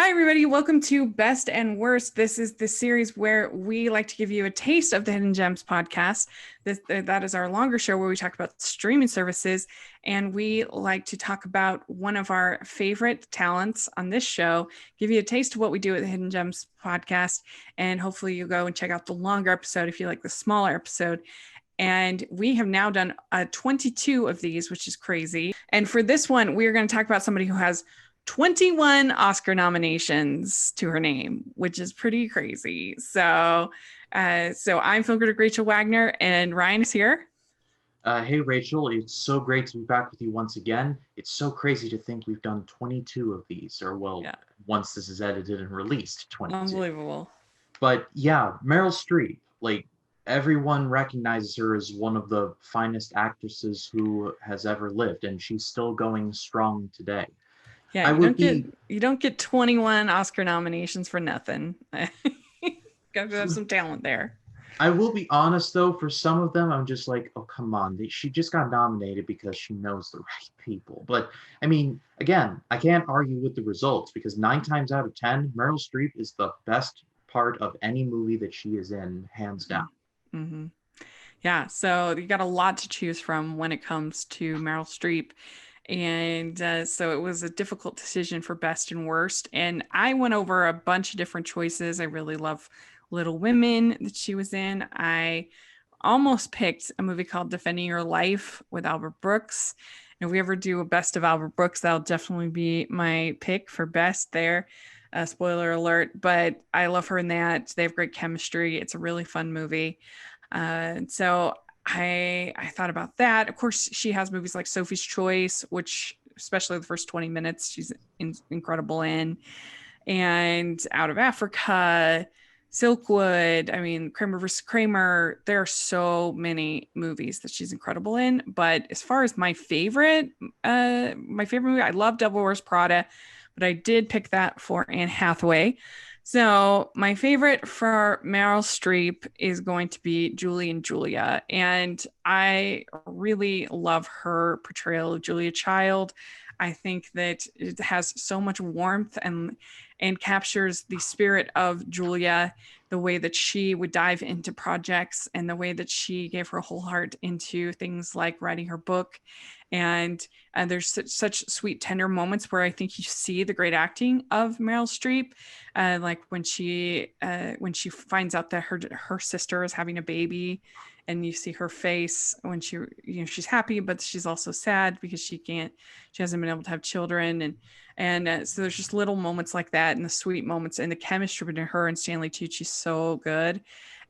Hi, everybody. Welcome to Best and Worst. This is the series where we like to give you a taste of the Hidden Gems podcast. That is our longer show where we talk about streaming services, and we like to talk about one of our favorite talents on this show, give you a taste of what we do at the Hidden Gems podcast, and hopefully you'll go and check out the longer episode if you like the smaller episode. And we have now done 22 of these, which is crazy. And for this one, we are going to talk about somebody who has 21 Oscar nominations to her name, which is pretty crazy. So I'm film critic Rachel Wagner, and Ryan is here. Hey, Rachel, it's so great to be back with you once again. It's so crazy to think we've done 22 of these, or Yeah, once this is edited and released, 22. unbelievable. But yeah, Meryl Streep, like everyone recognizes her as one of the finest actresses who has ever lived, and she's still going strong today. Yeah, I would be you don't get 21 Oscar nominations for nothing. Got to have some talent there. I will be honest though, for some of them, I'm just like, oh, come on. She just got nominated because she knows the right people. But I mean, again, I can't argue with the results because 9 times out of 10, Meryl Streep is the best part of any movie that she is in, hands down. Mm-hmm. Yeah, so you got a lot to choose from when it comes to Meryl Streep. And so it was a difficult decision for best and worst. And I went over a bunch of different choices. I really love Little Women that she was in. I almost picked a movie called Defending Your Life with Albert Brooks. And if we ever do a best of Albert Brooks, that'll definitely be my pick for best there. Spoiler alert, but I love her in that. They have great chemistry. It's a really fun movie. So I thought about that. Of course, she has movies like Sophie's Choice, which especially the first 20 minutes, she's incredible in, and Out of Africa, Silkwood. I mean, Kramer vs. Kramer. There are so many movies that she's incredible in. But as far as my favorite movie, I love Devil Wears Prada, but I did pick that for Anne Hathaway. So my favorite for Meryl Streep is going to be Julie and Julia. And I really love her portrayal of Julia Child. I think that it has so much warmth and captures the spirit of Julia, the way that she would dive into projects and the way that she gave her whole heart into things like writing her book. And there's such sweet, tender moments where I think you see the great acting of Meryl Streep, like when she finds out that her sister is having a baby, and you see her face when she's happy, but she's also sad because she hasn't been able to have children, and so there's just little moments like that, and the sweet moments, and the chemistry between her and Stanley Tucci's so good,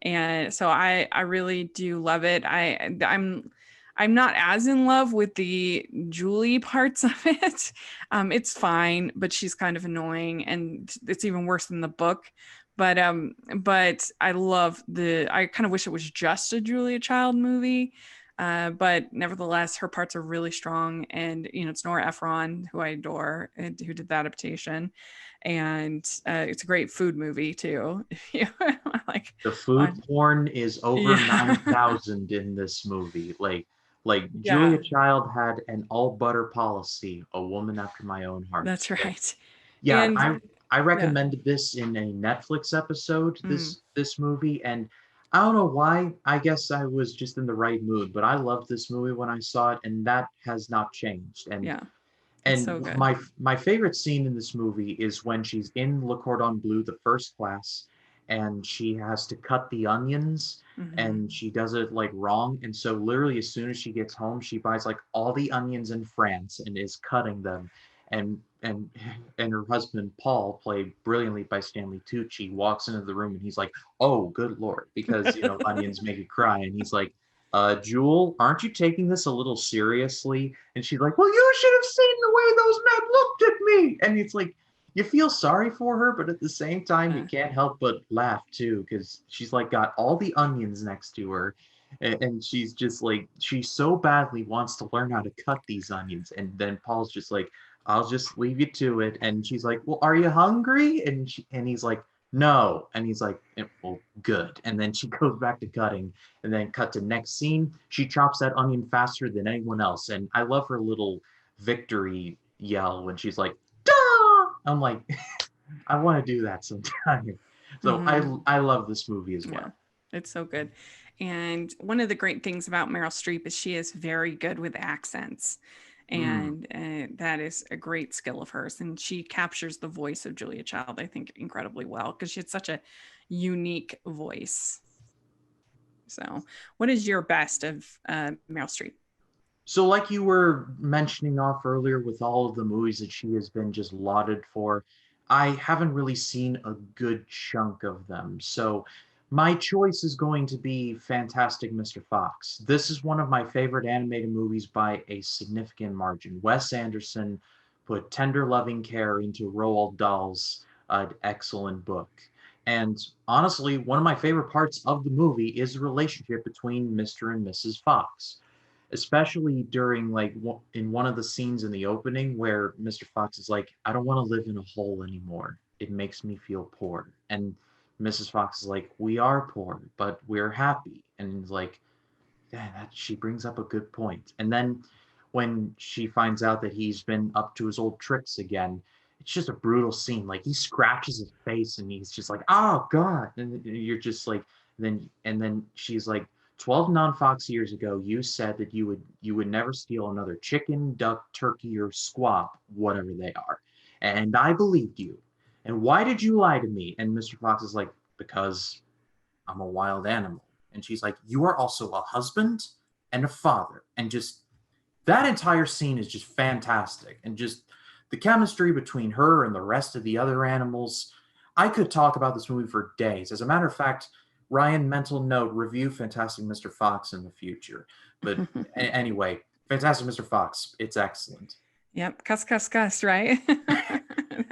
and so I really do love it. I'm not as in love with the Julie parts of it. It's fine, but she's kind of annoying, and it's even worse than the book. But I love I kind of wish it was just a Julia Child movie. But nevertheless, her parts are really strong, and it's Nora Ephron, who I adore, and who did the adaptation, and it's a great food movie too. If you like, The food porn is over yeah, 9,000 in this movie. Like yeah, Julia Child had an all butter policy, a woman after my own heart. that's right. Yeah, And I yeah. recommended this in a Netflix episode, Mm, this movie, and I don't know why. I guess I was just in the right mood, but I loved this movie when I saw it, and that has not changed. yeah, it's And so good. my favorite scene in this movie is when she's in Le Cordon Bleu, the first class, and she has to cut the onions, Hmm. and she does it like wrong. And so literally as soon as she gets home, she buys like all the onions in France and is cutting them. And and and her husband Paul, played brilliantly by Stanley Tucci, walks into the room and he's like, "Oh, good lord," because onions make you cry, and he's like, Jewel, aren't you taking this a little seriously?" And she's like, "Well, you should have seen the way those men looked at me." And it's like, you feel sorry for her, but at the same time, you Uh, can't help but laugh too, because she's like got all the onions next to her. And she's just like, she so badly wants to learn how to cut these onions. And then Paul's just like, "I'll just leave you to it." And she's like, "Well, are you hungry?" And he's like, "No." And he's like, "Well, good." And then she goes back to cutting, and then cut to next scene. She chops that onion faster than anyone else. And I love her little victory yell when she's like, "Duh!" I'm like, I want to do that sometime. So Hmm. I love this movie as Yeah, well. it's so good. And one of the great things about Meryl Streep is she is very good with accents. Mm. And that is a great skill of hers. And she captures the voice of Julia Child, I think, incredibly well because she had such a unique voice. So, what is your best of Meryl Streep? So, like you were mentioning off earlier, with all of the movies that she has been just lauded for, I haven't really seen a good chunk of them. So, my choice is going to be Fantastic Mr. Fox. This is one of my favorite animated movies by a significant margin. Wes Anderson put tender, loving care into Roald Dahl's excellent book. And honestly, one of my favorite parts of the movie is the relationship between Mr. and Mrs. Fox, especially during like in one of the scenes in the opening where Mr. Fox is like, I don't want to live in a hole anymore. It makes me feel poor. And Mrs. Fox is like, we are poor, but we're happy. And he's like, yeah, that she brings up a good point. And then when she finds out that he's been up to his old tricks again, it's just a brutal scene. Like he scratches his face and he's just like, oh God. And you're just like, then she's like, 12 non-Fox years ago, you said that you would never steal another chicken, duck, turkey, or squab, whatever they are. And I believed you. And why did you lie to me? And Mr. Fox is like, because I'm a wild animal. And she's like, you are also a husband and a father. And just that entire scene is just fantastic. And just the chemistry between her and the rest of the other animals. I could talk about this movie for days. As a matter of fact, Ryan, mental note, review Fantastic Mr. Fox in the future. But anyway, Fantastic Mr. Fox, it's excellent. Yep, cuss, cuss, cuss, right?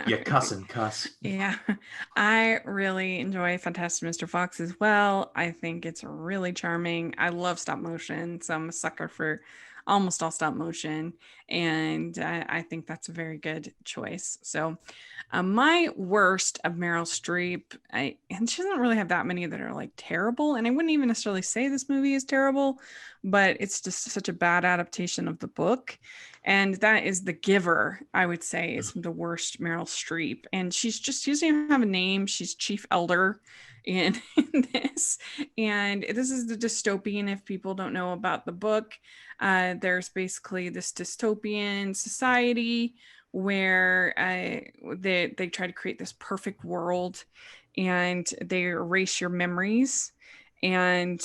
You cuss and cuss. Yeah, I really enjoy Fantastic Mr. Fox as well. I think it's really charming. I love stop motion, so I'm a sucker for almost all stop motion, and I think that's a very good choice. So, my worst of Meryl Streep, and she doesn't really have that many that are like terrible, and I wouldn't even necessarily say this movie is terrible, but it's just such a bad adaptation of the book. And that is The Giver, I would say, is the worst Meryl Streep. And she doesn't even have a name. She's chief elder in this. And this is the dystopian, if people don't know about the book. There's basically this dystopian society where they try to create this perfect world and they erase your memories and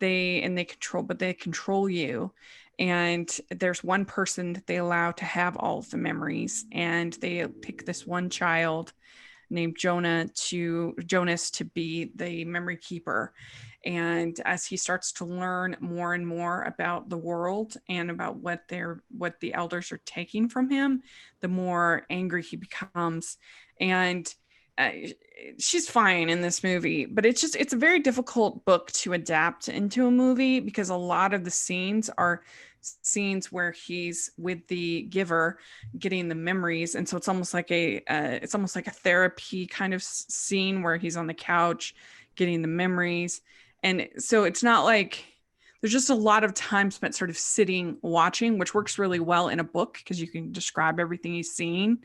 they control you, and there's one person that they allow to have all of the memories, and they pick this one child named Jonas to be the memory keeper. And as he starts to learn more and more about the world and about what the elders are taking from him, the more angry he becomes. And uh, she's fine in this movie, but it's a very difficult book to adapt into a movie because a lot of the scenes are scenes where he's with the giver getting the memories, and so it's almost like a therapy kind of scene where he's on the couch getting the memories. And so it's not like there's just a lot of time spent sort of sitting watching, which works really well in a book because you can describe everything he's seeing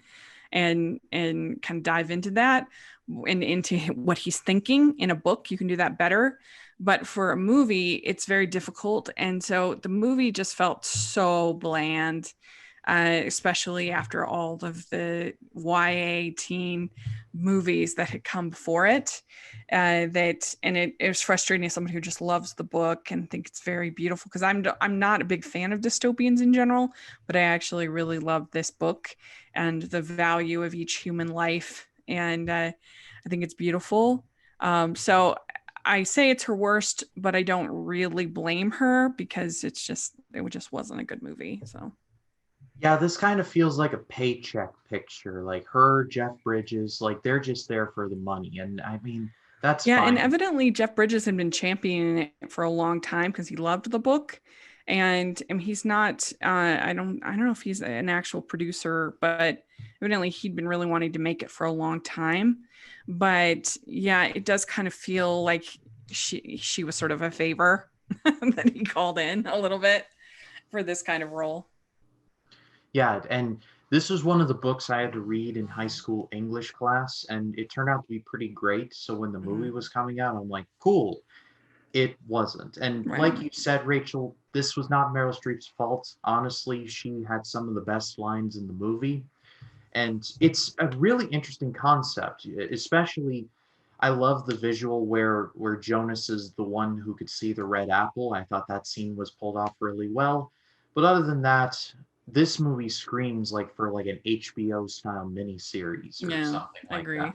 and kind of dive into that and into what he's thinking. In a book you can do that better, but for a movie it's very difficult, and so the movie just felt so bland, especially after all of the YA teen movies that had come before it. It was frustrating as somebody who just loves the book and thinks it's very beautiful, because I'm not a big fan of dystopians in general, but I actually really love this book and the value of each human life, and I think it's beautiful. So I say it's her worst, but I don't really blame her because it just wasn't a good movie. So Yeah, this kind of feels like a paycheck picture. Like her, Jeff Bridges, like they're just there for the money. And I mean, that's yeah, and fine. evidently Jeff Bridges had been championing it for a long time because he loved the book. And he's not I don't know if he's an actual producer, but evidently he'd been really wanting to make it for a long time. But yeah, it does kind of feel like she was sort of a favor that he called in a little bit for this kind of role. Yeah, and This was one of the books I had to read in high school English class, and it turned out to be pretty great. So when the Mhm. movie was coming out, I'm like, cool. It wasn't. And like Right. you said, Rachel, this was not Meryl Streep's fault. Honestly, she had some of the best lines in the movie. And it's a really interesting concept, especially I love the visual where Jonas is the one who could see the red apple. I thought that scene was pulled off really well. But other than that, this movie screams like for like an HBO style miniseries or Yeah, something I like that. agree.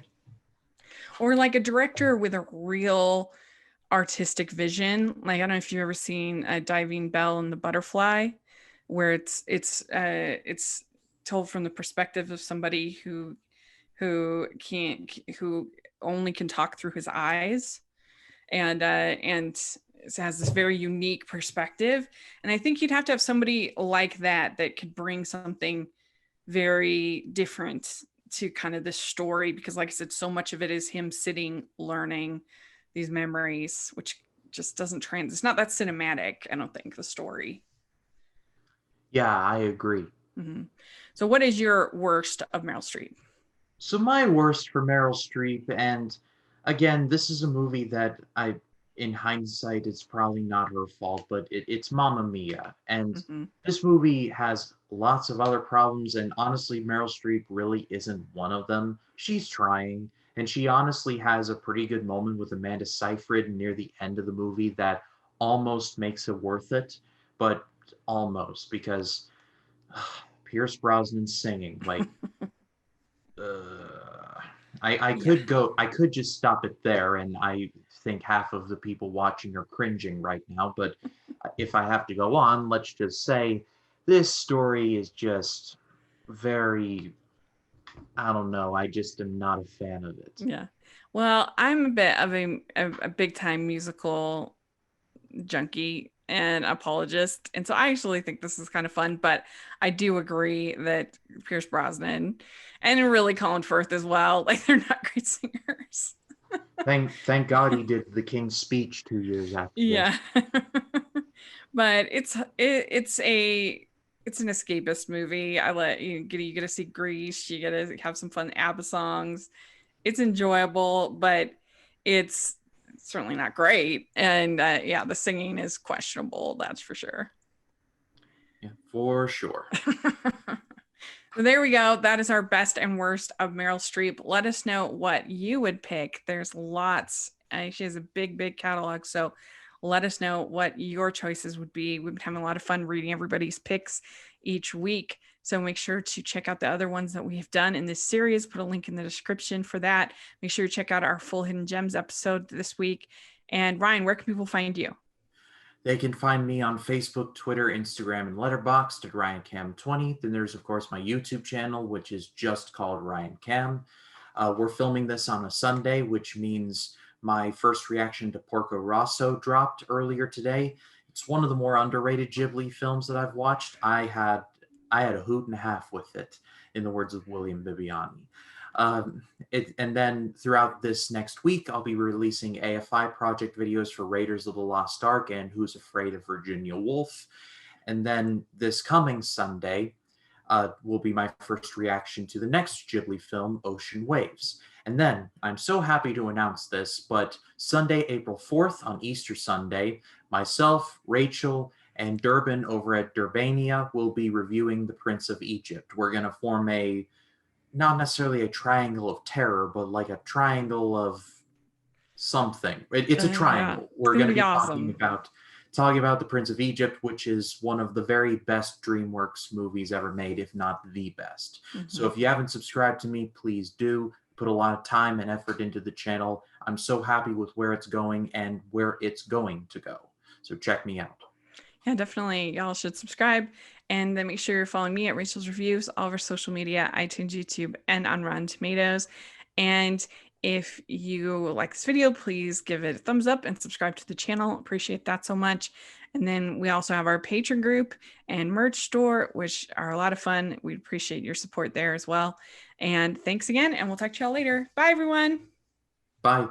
Or like a director with a real artistic vision. Like I don't know if you've ever seen Diving Bell and the Butterfly, where it's told from the perspective of somebody who only can talk through his eyes, and it has this very unique perspective. And I think you'd have to have somebody like that could bring something very different to kind of this story, because like I said, so much of it is him sitting learning these memories, which just doesn't it's not that cinematic, I don't think, the story. Yeah, I agree. Mm-hmm. So what is your worst of Meryl Streep? So my worst for Meryl Streep, and again, this is a movie that in hindsight, it's probably not her fault, but it's Mamma Mia, and Mm-hmm. this movie has lots of other problems, and honestly, Meryl Streep really isn't one of them. She's trying, and she honestly has a pretty good moment with Amanda Seyfried near the end of the movie that almost makes it worth it, but almost because Pierce Brosnan singing like uh, I Yeah. could go I could just stop it there, and I think half of the people watching are cringing right now, but if I have to go on, let's just say this story is just very, I don't know, I just am not a fan of it. Yeah. Well, I'm a bit of a big time musical junkie and apologist. And so I actually think this is kind of fun, but I do agree that Pierce Brosnan and really Colin Firth as well, like they're not great singers. Thank God he did the King's Speech 2 years after Yeah. this. But it's an escapist movie. I let you get to see Grease, you get to have some fun ABBA songs. It's enjoyable, but it's certainly not great. And yeah, the singing is questionable, that's for sure. Yeah, for sure. So there we go. That is our best and worst of Meryl Streep. Let us know what you would pick. There's lots. She has a big catalog. So let us know what your choices would be. We've been having a lot of fun reading everybody's picks each week. So make sure to check out the other ones that we've done in this series. Put a link in the description for that. Make sure you check out our full Hidden Gems episode this week. And Ryan, where can people find you? They can find me on Facebook, Twitter, Instagram, and Letterboxd at RyanCam20. Then there's, of course, my YouTube channel, which is just called Ryan Cam. We're filming this on a Sunday, which means my first reaction to Porco Rosso dropped earlier today. It's one of the more underrated Ghibli films that I've watched. I had a hoot and a half with it, in the words of William Bibiani. And then throughout this next week, I'll be releasing AFI project videos for Raiders of the Lost Ark and Who's Afraid of Virginia Woolf. And then this coming Sunday will be my first reaction to the next Ghibli film, Ocean Waves. And then I'm so happy to announce this, but Sunday, April 4th, on Easter Sunday, myself, Rachel, and Durban over at Durbania will be reviewing The Prince of Egypt. We're going to form a not necessarily a triangle of terror, but like a triangle of something. It's a Yeah, triangle. it's We're going going to to be be awesome. talking about the Prince of Egypt, which is one of the very best DreamWorks movies ever made, if not the best. So Mhm. if you haven't subscribed to me, please do. Put a lot of time and effort into the channel. I'm so happy with where it's going and where it's going to go. So check me out. Yeah, definitely. Y'all should subscribe and then make sure you're following me at Rachel's Reviews, all of our social media, iTunes, YouTube, and on Rotten Tomatoes. And if you like this video, please give it a thumbs up and subscribe to the channel. Appreciate that so much. And then we also have our Patreon group and merch store, which are a lot of fun. We appreciate your support there as well. And thanks again, and we'll talk to y'all later. Bye, everyone. Bye.